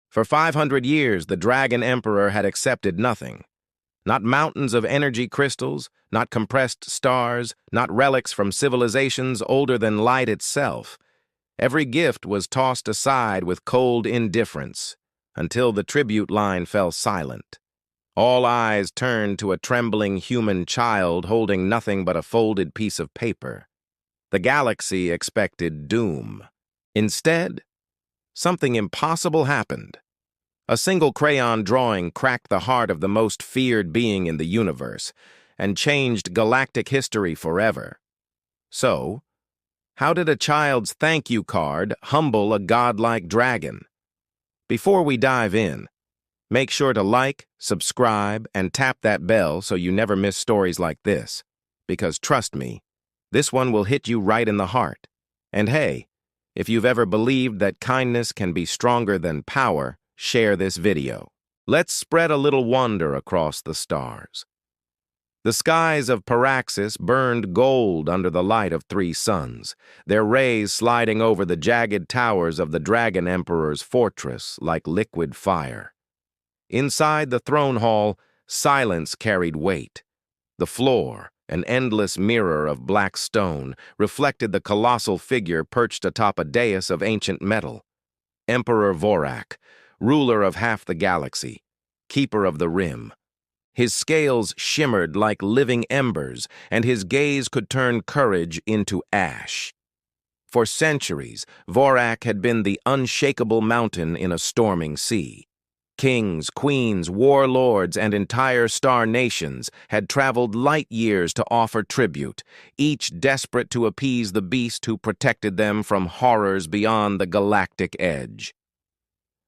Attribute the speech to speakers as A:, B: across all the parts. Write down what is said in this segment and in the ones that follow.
A: For 500 years, the Dragon Emperor had accepted nothing. Not mountains of energy crystals, not compressed stars, not relics from civilizations older than light itself. Every gift was tossed aside with cold indifference, until the tribute line fell silent. All eyes turned to a trembling human child holding nothing but a folded piece of paper. The galaxy expected doom. Instead, something impossible happened. A single crayon drawing cracked the heart of the most feared being in the universe and changed galactic history forever. So, how did a child's thank you card humble a godlike dragon? Before we dive in, make sure to like, subscribe, and tap that bell so you never miss stories like this. Because trust me, this one will hit you right in the heart. And hey, if you've ever believed that kindness can be stronger than power, share this video. Let's spread a little wonder across the stars. The skies of Paraxis burned gold under the light of 3 suns, their rays sliding over the jagged towers of the Dragon Emperor's fortress like liquid fire. Inside the throne hall, silence carried weight. The floor, an endless mirror of black stone, reflected the colossal figure perched atop a dais of ancient metal. Emperor Vorak, ruler of half the galaxy, keeper of the rim. His scales shimmered like living embers, and his gaze could turn courage into ash. For centuries, Vorak had been the unshakable mountain in a storming sea. Kings, queens, warlords, and entire star nations had traveled light years to offer tribute, each desperate to appease the beast who protected them from horrors beyond the galactic edge.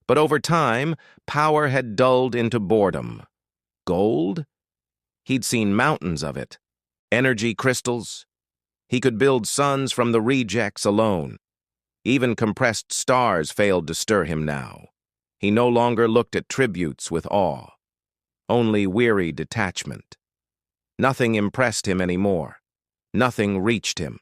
A: But over time, power had dulled into boredom. Gold? He'd seen mountains of it. Energy crystals? He could build suns from the rejects alone. Even compressed stars failed to stir him now. He no longer looked at tributes with awe, only weary detachment. Nothing impressed him anymore. Nothing reached him.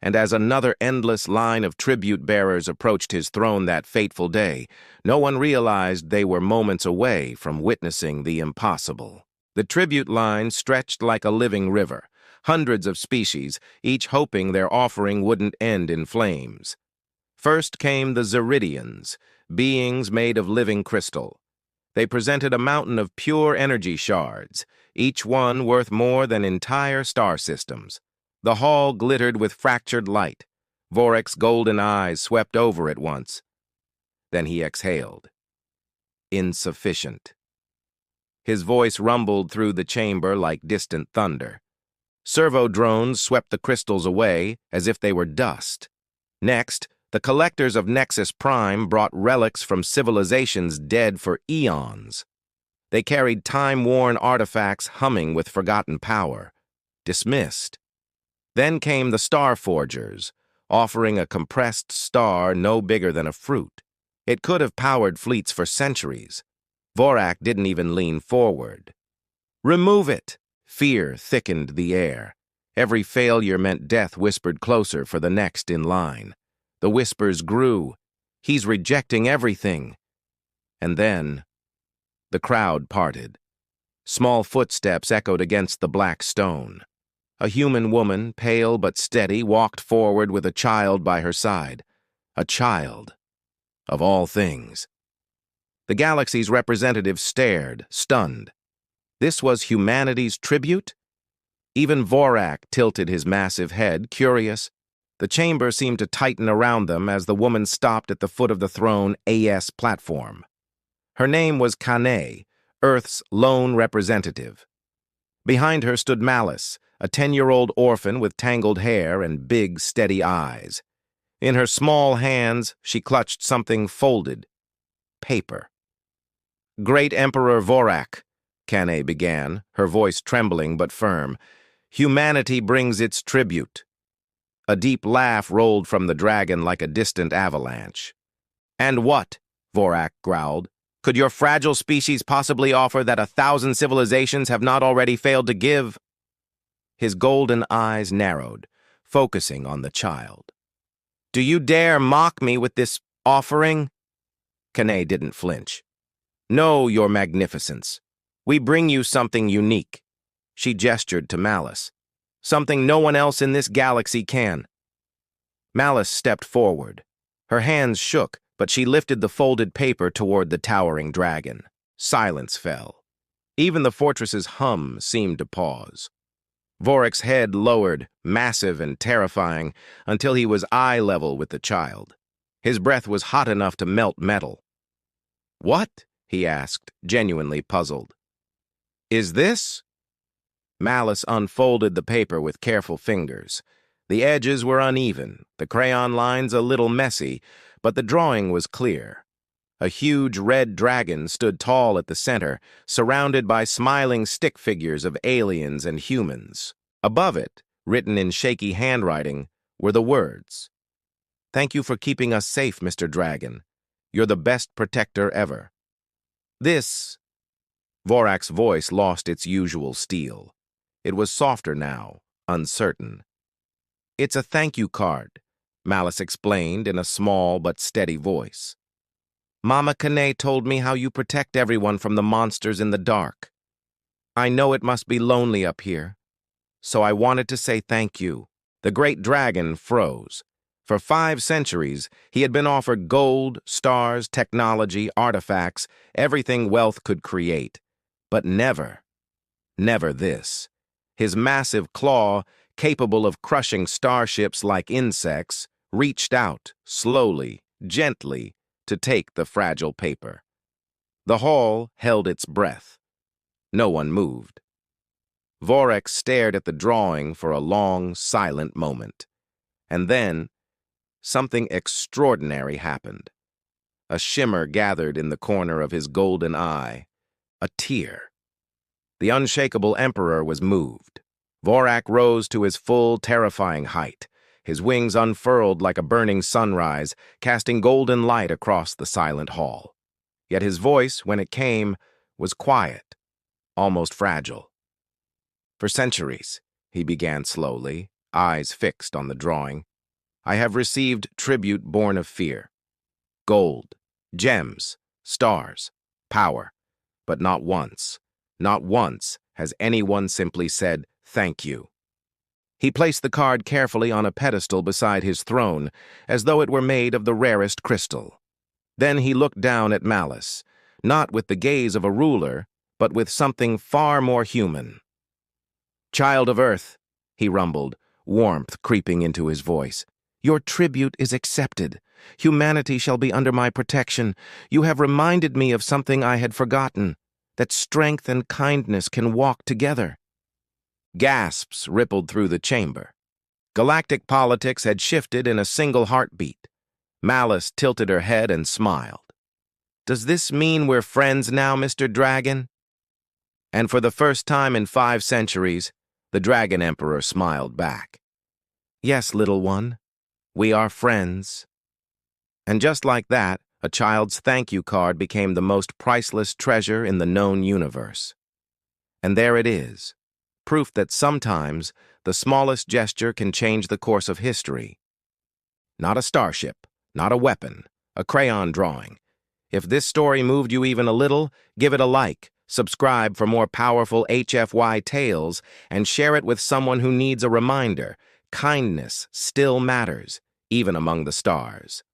A: And as another endless line of tribute-bearers approached his throne that fateful day, no one realized they were moments away from witnessing the impossible. The tribute line stretched like a living river, hundreds of species, each hoping their offering wouldn't end in flames. First came the Zeridians, beings made of living crystal. They presented a mountain of pure energy shards, each one worth more than entire star systems. The hall glittered with fractured light. Vorak's golden eyes swept over it once. Then he exhaled. Insufficient. His voice rumbled through the chamber like distant thunder. Servo drones swept the crystals away as if they were dust. Next, the collectors of Nexus Prime brought relics from civilizations dead for eons. They carried time-worn artifacts humming with forgotten power. Dismissed. Then came the Star Forgers, offering a compressed star no bigger than a fruit. It could have powered fleets for centuries. Vorak didn't even lean forward. Remove it! Fear thickened the air. Every failure meant death whispered closer for the next in line. The whispers grew. He's rejecting everything. And then, the crowd parted. Small footsteps echoed against the black stone. A human woman, pale but steady, walked forward with a child by her side. A child. Of all things. The galaxy's representatives stared, stunned. This was humanity's tribute? Even Vorak tilted his massive head, curious. The chamber seemed to tighten around them as the woman stopped at the foot of the throne AS platform. Her name was Kane, Earth's lone representative. Behind her stood Malice, a 10-year-old orphan with tangled hair and big, steady eyes. In her small hands, she clutched something folded. Paper. Great Emperor Vorak, Kane began, her voice trembling but firm. Humanity brings its tribute. A deep laugh rolled from the dragon like a distant avalanche. And what, Vorak growled, could your fragile species possibly offer that 1,000 civilizations have not already failed to give? His golden eyes narrowed, focusing on the child. Do you dare mock me with this offering? Kane didn't flinch. "No, your magnificence. We bring you something unique." She gestured to Malice. "Something no one else in this galaxy can." Malice stepped forward. Her hands shook, but she lifted the folded paper toward the towering dragon. Silence fell. Even the fortress's hum seemed to pause. Vorek's head lowered, massive and terrifying, until he was eye level with the child. His breath was hot enough to melt metal. "What?" he asked, genuinely puzzled. "Is this?" Malice unfolded the paper with careful fingers. The edges were uneven, the crayon lines a little messy, but the drawing was clear. A huge red dragon stood tall at the center, surrounded by smiling stick figures of aliens and humans. Above it, written in shaky handwriting, were the words, "Thank you for keeping us safe, Mr. Dragon. You're the best protector ever." This... Vorak's voice lost its usual steel. It was softer now, uncertain. "It's a thank you card," Malice explained in a small but steady voice. "Mama Kane told me how you protect everyone from the monsters in the dark. I know it must be lonely up here, so I wanted to say thank you." The great dragon froze. For 5 centuries, he had been offered gold, stars, technology, artifacts, everything wealth could create. But never this. His massive claw, capable of crushing starships like insects, reached out, slowly, gently, to take the fragile paper. The hall held its breath. No one moved. Vorek stared at the drawing for a long, silent moment. And then, something extraordinary happened. A shimmer gathered in the corner of his golden eye. A tear. The unshakable Emperor was moved. Vorak rose to his full, terrifying height. His wings unfurled like a burning sunrise, casting golden light across the silent hall. Yet his voice, when it came, was quiet, almost fragile. "For centuries," he began slowly, eyes fixed on the drawing, "I have received tribute born of fear. Gold, gems, stars, power. But not once has anyone simply said, 'Thank you.'" He placed the card carefully on a pedestal beside his throne, as though it were made of the rarest crystal. Then he looked down at Malice, not with the gaze of a ruler, but with something far more human. "Child of Earth," he rumbled, warmth creeping into his voice, "your tribute is accepted. Humanity shall be under my protection. You have reminded me of something I had forgotten, that strength and kindness can walk together." Gasps rippled through the chamber. Galactic politics had shifted in a single heartbeat. Malice tilted her head and smiled. "Does this mean we're friends now, Mr. Dragon?" And for the first time in 5 centuries, the Dragon Emperor smiled back. "Yes, little one, we are friends." And just like that, a child's thank you card became the most priceless treasure in the known universe. And there it is, proof that sometimes the smallest gesture can change the course of history. Not a starship, not a weapon, a crayon drawing. If this story moved you even a little, give it a like, subscribe for more powerful HFY tales, and share it with someone who needs a reminder. Kindness still matters, even among the stars.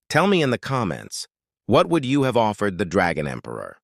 A: Tell me in the comments, what would you have offered the Dragon Emperor?